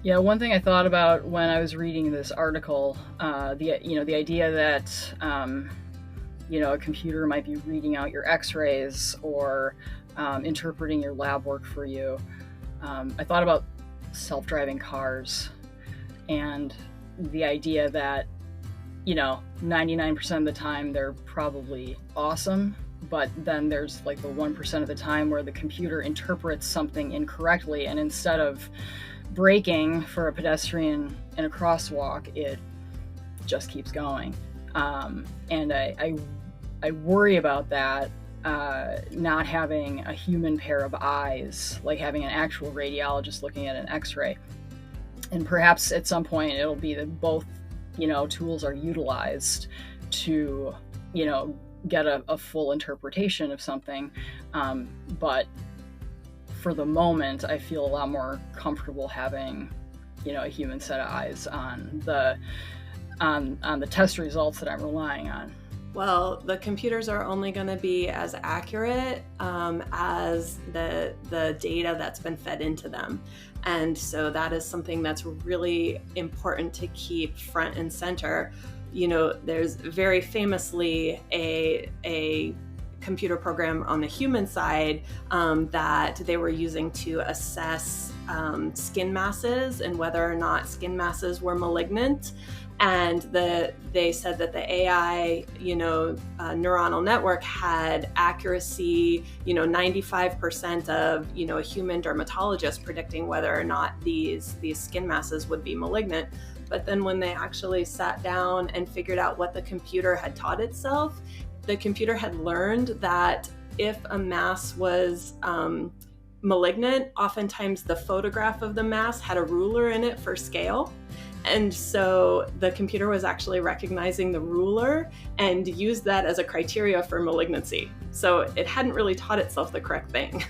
Yeah, one thing I thought about when I was reading this article, the idea that a computer might be reading out your X-rays or interpreting your lab work for you. I thought about self-driving cars and the idea that 99% of the time they're probably awesome, but then there's like the 1% of the time where the computer interprets something incorrectly, and instead of braking for a pedestrian in a crosswalk, it just keeps going. And I worry about that, not having a human pair of eyes, like having an actual radiologist looking at an X-ray. And perhaps at some point it'll be that both, tools are utilized to, get a full interpretation of something. But for the moment, I feel a lot more comfortable having, a human set of eyes on the test results that I'm relying on. Well, the computers are only going to be as accurate as the data that's been fed into them. And so that is something that's really important to keep front and center. There's very famously a computer program on the human side that they were using to assess skin masses and whether or not skin masses were malignant. And they said that the AI, neuronal network had accuracy, 95% of, a human dermatologist predicting whether or not these skin masses would be malignant. But then when they actually sat down and figured out what the computer had taught itself, the computer had learned that if a mass was malignant, oftentimes the photograph of the mass had a ruler in it for scale. And so the computer was actually recognizing the ruler and used that as a criteria for malignancy. So it hadn't really taught itself the correct thing.